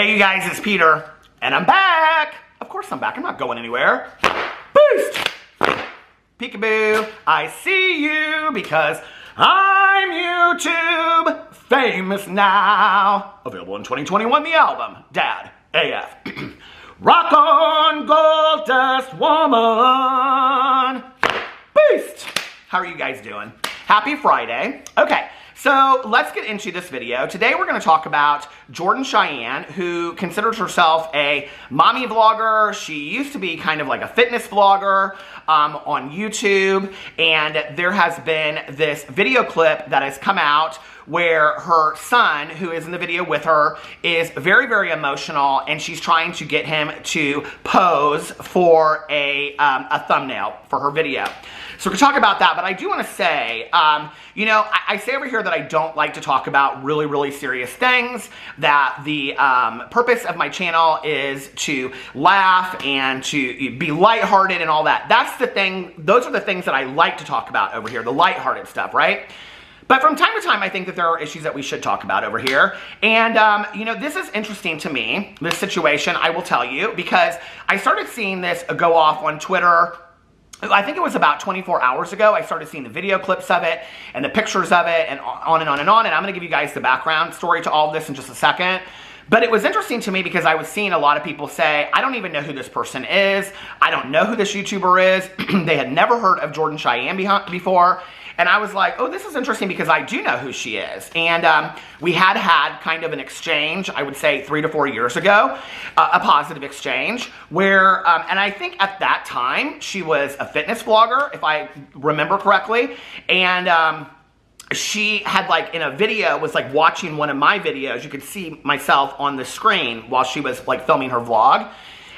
Hey you guys, it's Peter, and I'm back. Of course I'm back, I'm not going anywhere. Boost! Peekaboo, I see you because I'm YouTube famous now. Available in 2021, the album, Dad, AF. Rock on, gold dust woman. Boost! How are you guys doing? Happy Friday. Okay. So let's get into this video. Today we're going to talk about Jordan Cheyenne, who considers herself a mommy vlogger. She used to be kind of like a fitness vlogger on YouTube, and there has been this video clip that has come out where her son, who is in the video with her, is very, very emotional, and she's trying to get him to pose for a thumbnail for her video. So we're going to talk about that, but I do want to say, you know, I say over here that I don't like to talk about really, really serious things, that the purpose of my channel is to laugh and to be lighthearted and all that. That's the thing, those are the things that I like to talk about over here, the lighthearted stuff, right? But from time to time, I think that there are issues that we should talk about over here. And, you know, this is interesting to me, this situation, I will tell you, because I started seeing this go off on Twitter. I think it was about 24 hours ago. I started seeing the video clips of it and the pictures of it and on and on and on. And I'm going to give you guys the background story to all of this in just a second. But it was interesting to me because I was seeing a lot of people say, I don't even know who this person is. I don't know who this YouTuber is. They had never heard of Jordan Cheyenne before. And I was like, oh, this is interesting because I do know who she is. And we had kind of an exchange, I would say 3 to 4 years ago, a positive exchange, where, and I think at that time, she was a fitness vlogger, if I remember correctly. And she had like in a video, was like watching one of my videos. You could see myself on the screen while she was like filming her vlog.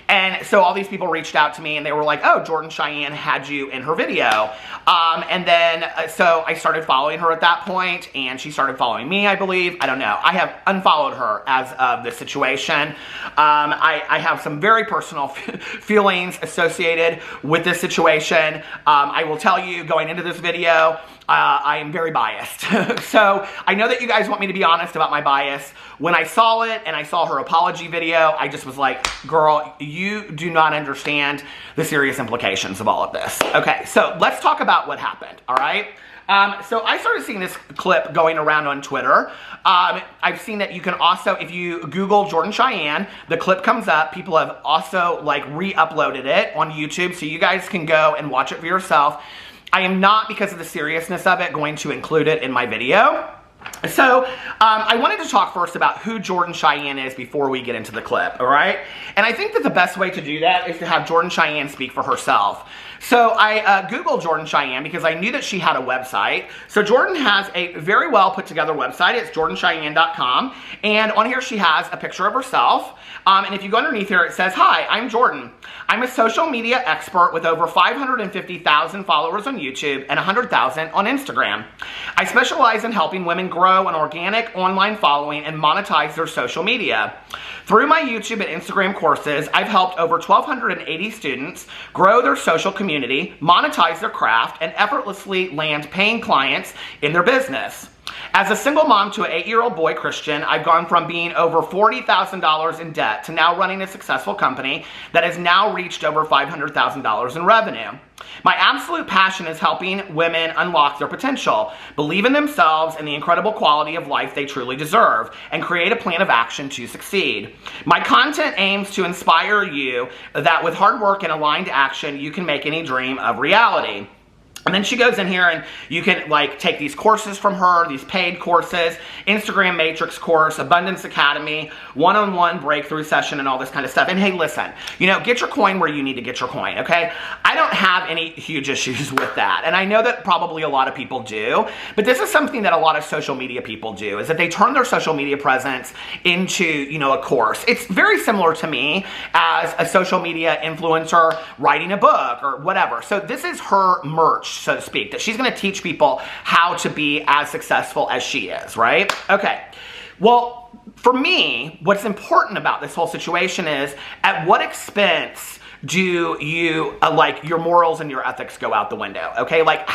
And so all these people reached out to me and they were like, oh, Jordan Cheyenne had you in her video. And then, so I started following her at that point, and she started following me, I believe. I don't know. I have unfollowed her as of this situation. I have some very personal feelings associated with this situation. I will tell you, going into this video, I am very biased. So I know that you guys want me to be honest about my bias. When I saw it and I saw her apology video, I just was like, girl, you do not understand the serious implications of all of this. Okay, so let's talk about what happened, all right? So I started seeing this clip going around on Twitter. I've seen that you can also, if you Google Jordan Cheyenne, the clip comes up. People have also like re-uploaded it on YouTube, so you guys can go and watch it for yourself. I am not, because of the seriousness of it, going to include it in my video. So, I wanted to talk first about who Jordan Cheyenne is before we get into the clip, all right? And I think that the best way to do that is to have Jordan Cheyenne speak for herself. So I Googled Jordan Cheyenne because I knew that she had a website. So Jordan has a very well put together website. It's jordancheyenne.com. And on here she has a picture of herself. And if you go underneath here, it says, hi, I'm Jordan. I'm a social media expert with over 550,000 followers on YouTube and 100,000 on Instagram. I specialize in helping women grow an organic online following and monetize their social media. Through my YouTube and Instagram courses, I've helped over 1,280 students grow their social community, monetize their craft, and effortlessly land paying clients in their business. As a single mom to an 8-year-old boy, Christian, I've gone from being over $40,000 in debt to now running a successful company that has now reached over $500,000 in revenue. My absolute passion is helping women unlock their potential, believe in themselves and the incredible quality of life they truly deserve, and create a plan of action to succeed. My content aims to inspire you that with hard work and aligned action, you can make any dream of reality. And then she goes in here and you can like take these courses from her, these paid courses, Instagram Matrix course, Abundance Academy, one-on-one breakthrough session, and all this kind of stuff. And hey, listen, you know, get your coin where you need to get your coin, okay? I don't have any huge issues with that. And I know that probably a lot of people do, but this is something that a lot of social media people do, is that they turn their social media presence into, you know, a course. It's very similar to me as a social media influencer writing a book or whatever. So this is her merch, so to speak, that she's going to teach people how to be as successful as she is, right? Okay. Well, for me, what's important about this whole situation is at what expense do you, like, your morals and your ethics go out the window, okay? Like,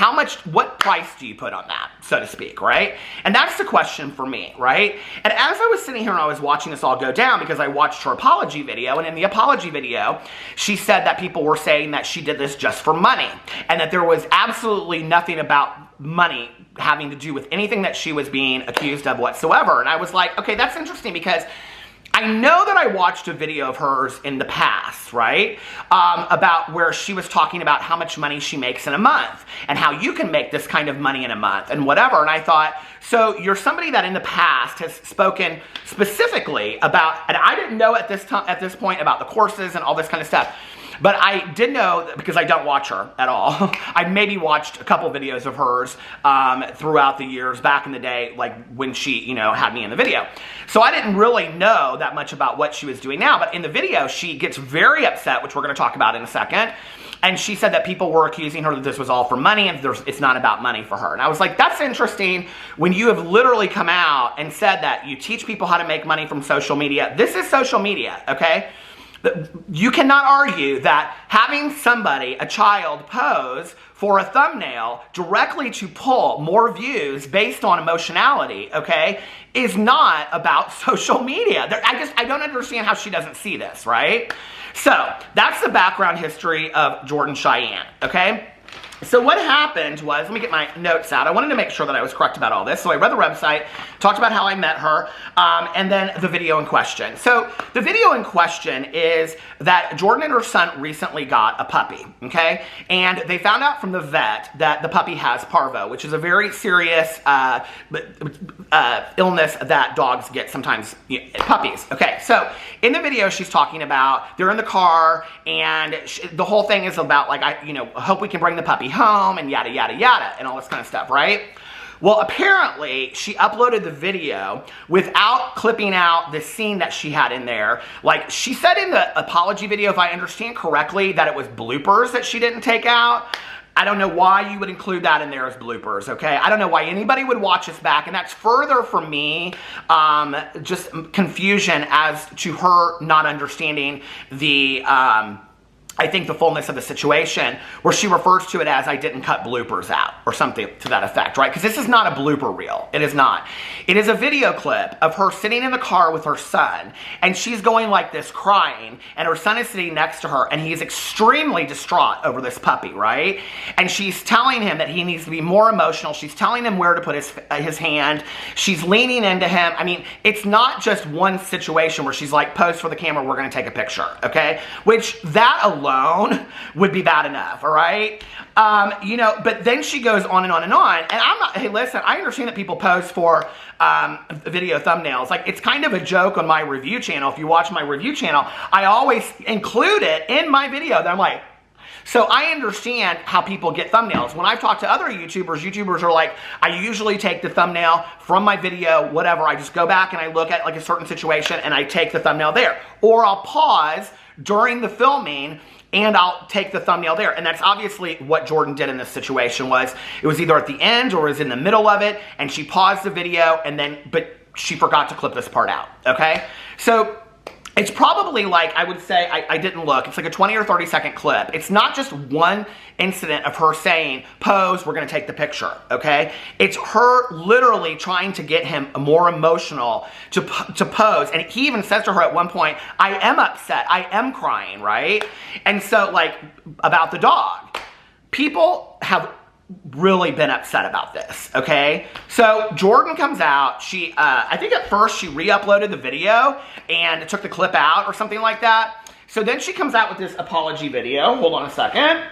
what price do you put on that, so to speak, right? And that's the question for me, right? And as I was sitting here and I was watching this all go down, because I watched her apology video, and in the apology video, she said that people were saying that she did this just for money, and that there was absolutely nothing about money having to do with anything that she was being accused of whatsoever. And I was like, okay, that's interesting, because I know that I watched a video of hers in the past, right, about where she was talking about how much money she makes in a month and how you can make this kind of money in a month and whatever. And I thought, so you're somebody that in the past has spoken specifically about, and I didn't know at this point about the courses and all this kind of stuff. But I did know, because I don't watch her at all, I maybe watched a couple videos of hers throughout the years, back in the day, like when she, you know, had me in the video. So I didn't really know that much about what she was doing now. But in the video, she gets very upset, which we're going to talk about in a second. And she said that people were accusing her that this was all for money, and it's not about money for her. And I was like, that's interesting when you have literally come out and said that you teach people how to make money from social media. This is social media, okay? You cannot argue that having somebody, a child, pose for a thumbnail directly to pull more views based on emotionality, okay, is not about social media. I don't understand how she doesn't see this, right? So that's the background history of Jordan Cheyenne, okay? So what happened was, let me get my notes out. I wanted to make sure that I was correct about all this. So I read the website, talked about how I met her, and then the video in question. So the video in question is that Jordan and her son recently got a puppy, okay? And they found out from the vet that the puppy has parvo, which is a very serious illness that dogs get sometimes, puppies. Okay, so in the video she's talking about, they're in the car, and the whole thing is about, like, I hope we can bring the puppy home, and yada, yada, yada, and all this kind of stuff, right? Well, apparently, she uploaded the video without clipping out the scene that she had in there. Like, she said in the apology video, if I understand correctly, that it was bloopers that she didn't take out. I don't know why you would include that in there as bloopers, okay? I don't know why anybody would watch this back, and that's further for me, just confusion as to her not understanding the, I think, the fullness of the situation, where she refers to it as, I didn't cut bloopers out, or something to that effect, right? Because this is not a blooper reel. It is not. It is a video clip of her sitting in the car with her son, and she's going like this, crying, and her son is sitting next to her, and he's extremely distraught over this puppy, right? And she's telling him that he needs to be more emotional. She's telling him where to put his hand. She's leaning into him. I mean, it's not just one situation where she's like, pose for the camera, we're going to take a picture, okay? Which, that alone would be bad enough, all right? But then she goes on and on and on, and I'm not, hey, listen, I understand that people pose for video thumbnails. Like, it's kind of a joke on my review channel. If you watch my review channel, I always include it in my video. That I'm like, so I understand how people get thumbnails. When I've talked to other YouTubers are like, I usually take the thumbnail from my video, whatever. I just go back and I look at like a certain situation and I take the thumbnail there. Or I'll pause during the filming and I'll take the thumbnail there. And that's obviously what Jordan did in this situation. Was it was either at the end or it was in the middle of it, and she paused the video, and then, but she forgot to clip this part out, okay? So it's probably like, I would say, I didn't look, it's like a 20 or 30 second clip. It's not just one incident of her saying, pose, we're gonna take the picture, okay? It's her literally trying to get him more emotional to pose. And he even says to her at one point, I am upset, I am crying, right? And so, like, about the dog. People have really been upset about this, okay? So Jordan comes out, she, I think at first she re-uploaded the video and took the clip out or something like that. So then she comes out with this apology video. Hold on a second.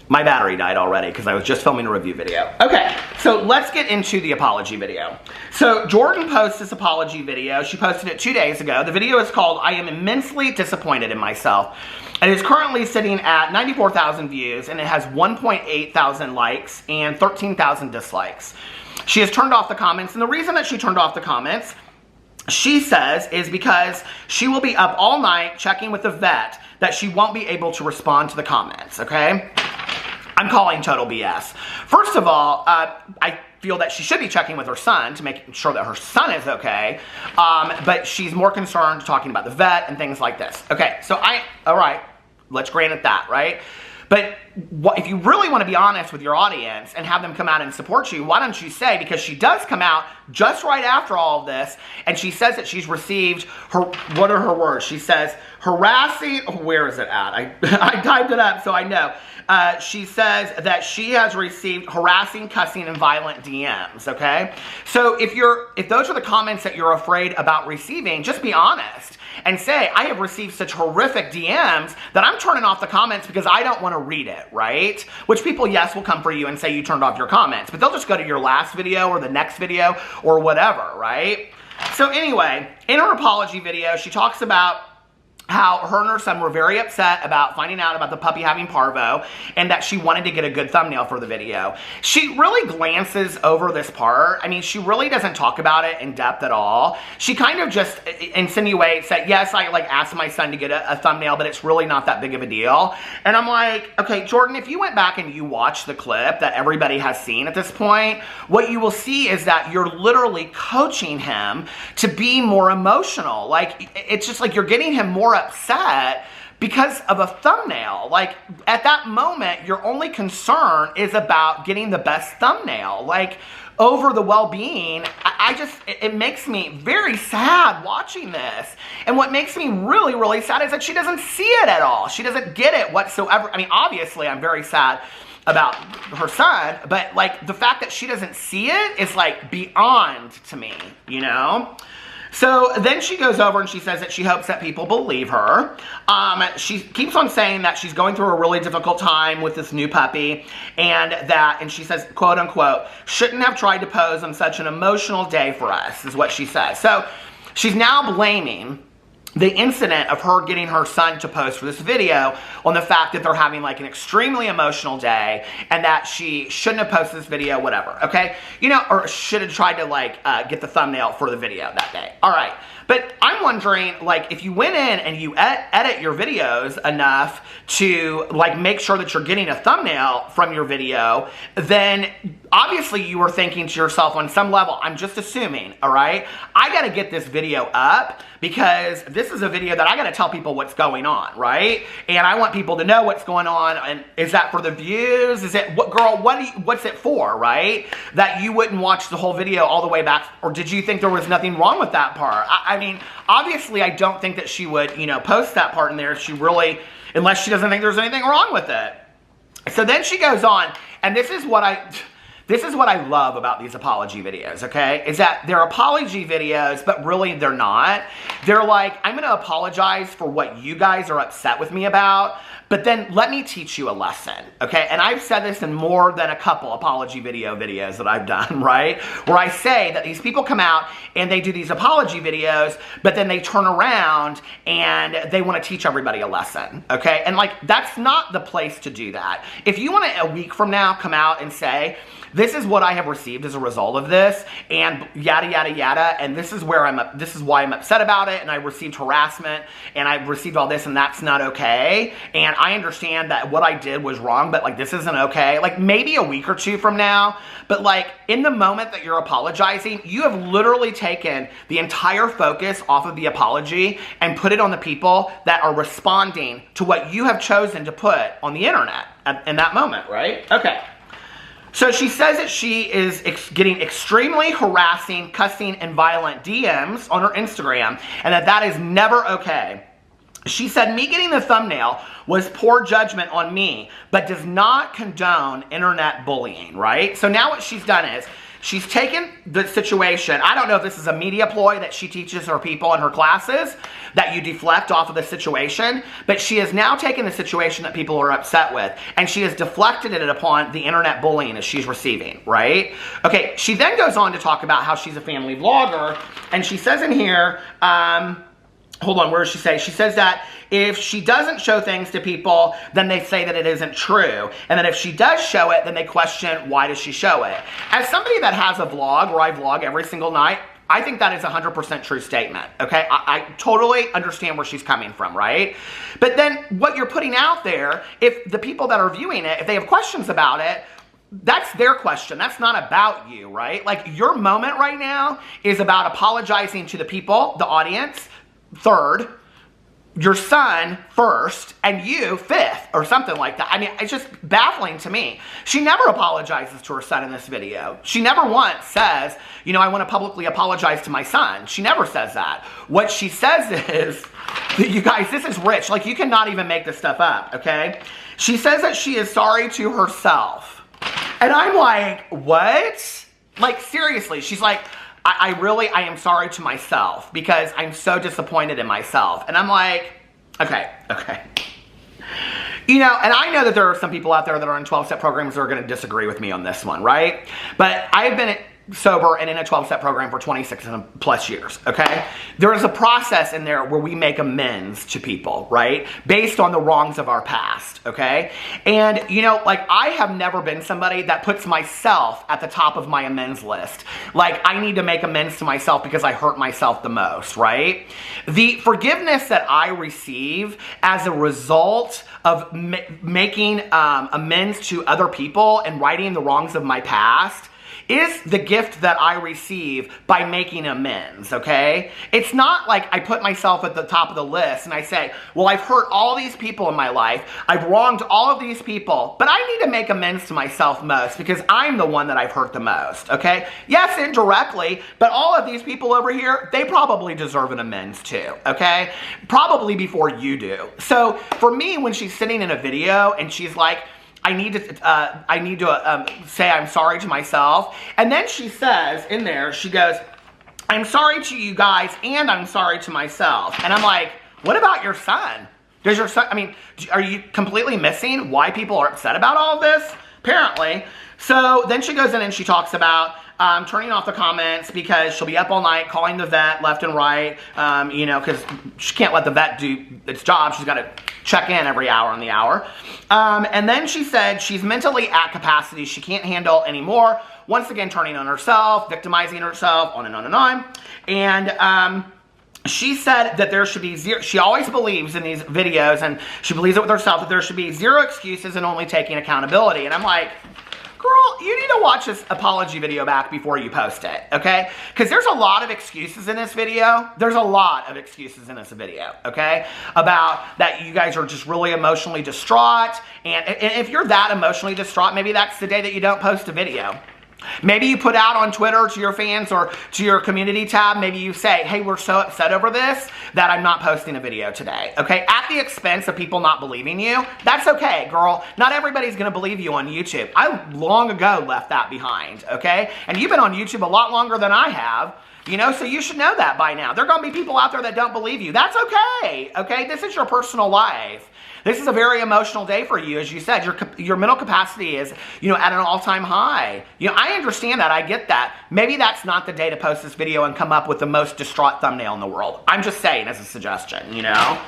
My battery died already because I was just filming a review video. Okay, so let's get into the apology video. So Jordan posts this apology video. She posted it 2 days ago. The video is called, I am immensely disappointed in myself. And it's currently sitting at 94,000 views, and it has 1.8 thousand likes and 13,000 dislikes. She has turned off the comments, and the reason that she turned off the comments, she says, is because she will be up all night checking with the vet that she won't be able to respond to the comments, okay? I'm calling total BS. First of all, I feel that she should be checking with her son to make sure that her son is okay, but she's more concerned talking about the vet and things like this. Okay, so all right, Let's grant it that, right? But if you really want to be honest with your audience and have them come out and support you, why don't you say, because she does come out just right after all of this, and she says that she's received what are her words? She says, harassing, where is it at? I typed it up so I know. She says that she has received harassing, cussing, and violent DMs, okay? So if those are the comments that you're afraid about receiving, just be honest and say, I have received such horrific DMs that I'm turning off the comments because I don't want to read it, right? Which people, yes, will come for you and say you turned off your comments, but they'll just go to your last video or the next video or whatever, right? So anyway, in her apology video, she talks about how her and her son were very upset about finding out about the puppy having parvo and that she wanted to get a good thumbnail for the video. She really glances over this part. I mean, she really doesn't talk about it in depth at all. She kind of just insinuates that, yes, I asked my son to get a thumbnail, but it's really not that big of a deal. And I'm like, okay, Jordan, if you went back and you watched the clip that everybody has seen at this point, what you will see is that you're literally coaching him to be more emotional. Like, it's just like you're getting him more upset because of a thumbnail. Like, at that moment, your only concern is about getting the best thumbnail, like, over the well-being. It makes me very sad watching this. And what makes me really, really sad is that she doesn't see it at all. She doesn't get it whatsoever. I mean, obviously, I'm very sad about her son, but, like, the fact that she doesn't see it is, like, beyond to me, you know? So then she goes over and she says that she hopes that people believe her. She keeps on saying that she's going through a really difficult time with this new puppy, and she says, quote unquote, shouldn't have tried to pose on such an emotional day for us, is what she says. So she's now blaming the incident of her getting her son to post for this video on the fact that they're having like an extremely emotional day and that she shouldn't have posted this video, whatever, okay? You know, or should have tried to like get the thumbnail for the video that day. All right. But I'm wondering, like, if you went in and you edit your videos enough to, like, make sure that you're getting a thumbnail from your video, then obviously you were thinking to yourself on some level, I'm just assuming, all right? I got to get this video up because this is a video that I got to tell people what's going on, right? And I want people to know what's going on. And is that for the views? Is it, what's it for, right? That you wouldn't watch the whole video all the way back, or did you think there was nothing wrong with that part? I mean, obviously, I don't think that she would, you know, post that part in there if she really, unless she doesn't think there's anything wrong with it. So then she goes on, and this is what I love about these apology videos, okay? Is that they're apology videos, but really they're not. They're like, I'm going to apologize for what you guys are upset with me about, but then let me teach you a lesson, okay? And I've said this in more than a couple apology videos that I've done, right? Where I say that these people come out and they do these apology videos, but then they turn around and they want to teach everybody a lesson, okay? And like, that's not the place to do that. If you want to, a week from now, come out and say, this is what I have received as a result of this, and yada, yada, yada, and this is why I'm upset about it, and I received harassment, and I received all this, and that's not okay, and I understand that what I did was wrong, but, like, this isn't okay. Like, maybe a week or two from now, but, like, in the moment that you're apologizing, you have literally taken the entire focus off of the apology and put it on the people that are responding to what you have chosen to put on the internet in that moment, right? Okay. So she says that she is getting extremely harassing, cussing, and violent DMs on her Instagram, and that is never okay. She said, me getting the thumbnail was poor judgment on me, but does not condone internet bullying, right? So now what she's done is, she's taken the situation, I don't know if this is a media ploy that she teaches her people in her classes, that you deflect off of the situation, but she has now taken the situation that people are upset with, and she has deflected it upon the internet bullying that she's receiving, right? Okay, she then goes on to talk about how she's a family vlogger, and she says in here, hold on, where does she say? She says that if she doesn't show things to people, then they say that it isn't true. And then if she does show it, then they question, why does she show it? As somebody that has a vlog, where I vlog every single night, I think that is a 100% true statement, okay? I totally understand where she's coming from, right? But then what you're putting out there, if the people that are viewing it, if they have questions about it, that's their question. That's not about you, right? Like, your moment right now is about apologizing to the people, the audience. Third, your son first and you fifth or something like that. I mean, it's just baffling to me. She never apologizes to her son in this video. She never once says, you know, I want to publicly apologize to my son. She never says that. What she says is, you guys, this is rich. Like, you cannot even make this stuff up, okay? She says that she is sorry to herself. And I'm like, what? Like, seriously, she's like, I am sorry to myself because I'm so disappointed in myself. And I'm like, okay. You know, and I know that there are some people out there that are in 12-step programs that are going to disagree with me on this one, right? But I've been sober and in a 12-step program for 26 plus years, okay? There is a process in there where we make amends to people, right? Based on the wrongs of our past, okay? And, you know, like, I have never been somebody that puts myself at the top of my amends list. Like, I need to make amends to myself because I hurt myself the most, right? The forgiveness that I receive as a result of making amends to other people and righting the wrongs of my past is the gift that I receive by making amends, okay? It's not like I put myself at the top of the list and I say, well, I've hurt all these people in my life, I've wronged all of these people, but I need to make amends to myself most because I'm the one that I've hurt the most, okay? Yes, indirectly, but all of these people over here, they probably deserve an amends too, okay? Probably before you do. So for me, when she's sitting in a video and she's like, I need to say I'm sorry to myself. And then she says in there, she goes, I'm sorry to you guys and I'm sorry to myself. And I'm like, what about your son? Does your son, I mean, are you completely missing why people are upset about all of this? Apparently. So then she goes in and she talks about turning off the comments because she'll be up all night calling the vet left and right, you know, because she can't let the vet do its job. She's got to check in every hour on the hour. And then she said she's mentally at capacity. She can't handle anymore. Once again, turning on herself, victimizing herself, on and on and on. And she said that there should be zero, she always believes in these videos, and she believes it with herself, that there should be zero excuses and only taking accountability. And I'm like, girl, you need to watch this apology video back before you post it, okay? Because there's a lot of excuses in this video. There's a lot of excuses in this video, okay? About that you guys are just really emotionally distraught. And if you're that emotionally distraught, maybe that's the day that you don't post a video. Maybe you put out on Twitter to your fans or to your community tab, maybe you say, hey, we're so upset over this that I'm not posting a video today, okay? At the expense of people not believing you, that's okay, girl. Not everybody's gonna believe you on YouTube. I long ago left that behind, okay? And you've been on YouTube a lot longer than I have, you know, so you should know that by now. There are gonna be people out there that don't believe you. That's okay, okay? This is your personal life. This is a very emotional day for you. As you said, your mental capacity is, you know, at an all-time high. You know, I understand that. I get that. Maybe that's not the day to post this video and come up with the most distraught thumbnail in the world. I'm just saying as a suggestion, you know?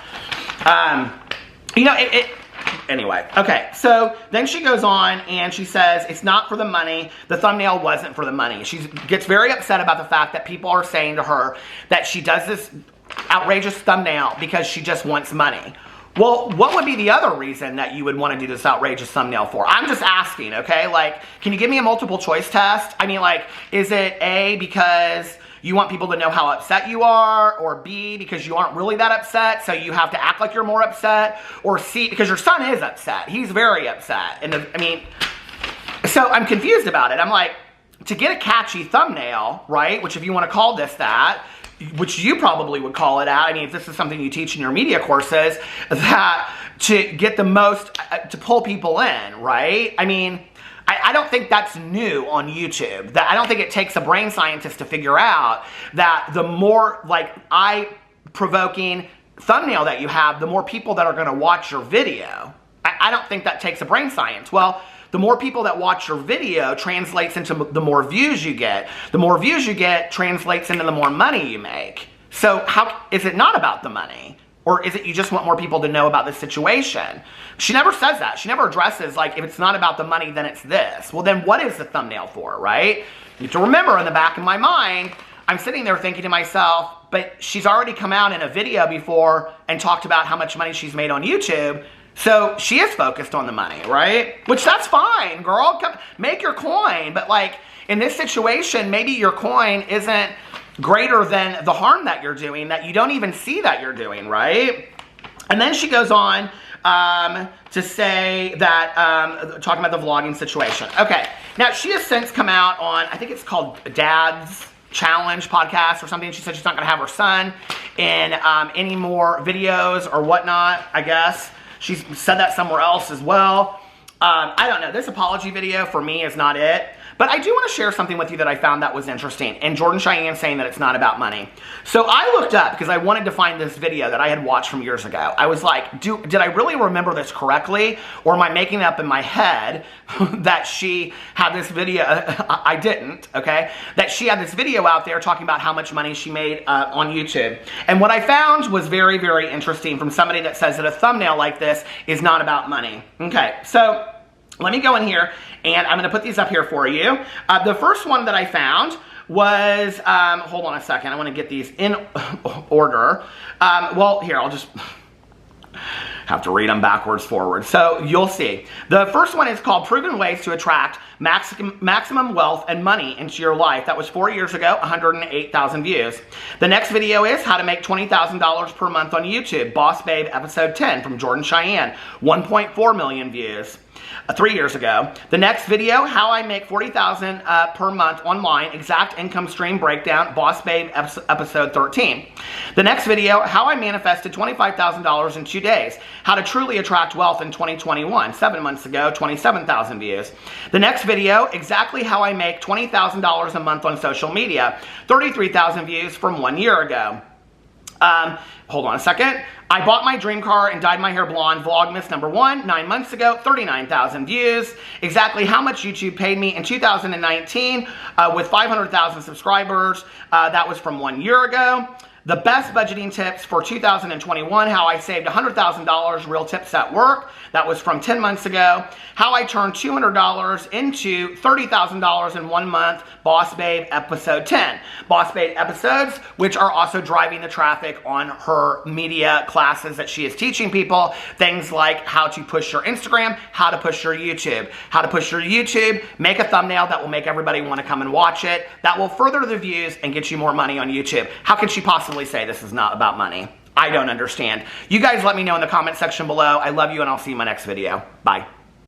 Anyway, okay, so then she goes on and she says it's not for the money. The thumbnail wasn't for the money. She gets very upset about the fact that people are saying to her that she does this outrageous thumbnail because she just wants money. Well, what would be the other reason that you would want to do this outrageous thumbnail for? I'm just asking, okay? Like, can you give me a multiple choice test? I mean, like, is it A, because you want people to know how upset you are, or B, because you aren't really that upset, so you have to act like you're more upset, or C, because your son is upset. He's very upset. And I mean, so I'm confused about it. I'm like, to get a catchy thumbnail, right, which if you want to call this that, which you probably would call it out, I mean, if this is something you teach in your media courses, that to get the most, to pull people in, right? I mean, I don't think that's new on YouTube. That I don't think it takes a brain scientist to figure out that the more, like, eye-provoking thumbnail that you have, the more people that are going to watch your video. I don't think that takes a brain science. Well, the more people that watch your video translates into the more views you get. The more views you get translates into the more money you make. So how is it not about the money? Or is it you just want more people to know about this situation? She never says that. She never addresses, like, if it's not about the money, then it's this. Well, then what is the thumbnail for, right? You have to remember, in the back of my mind, I'm sitting there thinking to myself, but she's already come out in a video before and talked about how much money she's made on YouTube. So she is focused on the money, right? Which, that's fine, girl. Come, make your coin. But, like, in this situation, maybe your coin isn't greater than the harm that you're doing, that you don't even see that you're doing, right? And then she goes on to say that, talking about the vlogging situation. Okay, now she has since come out on, I think it's called Dad's Challenge podcast or something. She said she's not going to have her son in any more videos or whatnot, I guess. She's said that somewhere else as well. I don't know. This apology video for me is not it. But I do want to share something with you that I found that was interesting. And Jordan Cheyenne saying that it's not about money. So I looked up because I wanted to find this video that I had watched from years ago. I was like, did I really remember this correctly? Or am I making it up in my head that she had this video? I didn't, okay? That she had this video out there talking about how much money she made on YouTube. And what I found was very, very interesting from somebody that says that a thumbnail like this is not about money. Okay, so let me go in here, and I'm going to put these up here for you. The first one that I found was, hold on a second, I want to get these in order. Well, here, I'll just have to read them backwards forward. So you'll see. The first one is called Proven Ways to Attract Maximum Wealth and Money into Your Life. That was 4 years ago, 108,000 views. The next video is How to Make $20,000 per Month on YouTube. Boss Babe Episode 10 from Jordan Cheyenne. 1.4 million views. 3 years ago. The next video, How I Make $40,000 per month online, exact income stream breakdown, Boss Babe episode 13. The next video, How I Manifested $25,000 in 2 days, How to Truly Attract Wealth in 2021, 7 months ago, 27,000 views. The next video, Exactly How I Make $20,000 a month on social media, 33,000 views from 1 year ago. Hold on a second. I bought my dream car and dyed my hair blonde. Vlogmas number 1, 9 months ago, 39,000 views. Exactly how much YouTube paid me in 2019 with 500,000 subscribers. That was from 1 year ago. The best budgeting tips for 2021, how I saved $100,000 real tips at work. That was from 10 months ago. How I turned $200 into $30,000 in 1 month, Boss Babe episode 10. Boss Babe episodes, which are also driving the traffic on her media classes that she is teaching people. Things like how to push your Instagram, how to push your YouTube. How to push your YouTube, make a thumbnail that will make everybody want to come and watch it. That will further the views and get you more money on YouTube. How can she possibly say this is not about money? I don't understand. You guys let me know in the comment section below. I love you, and I'll see you in my next video. Bye.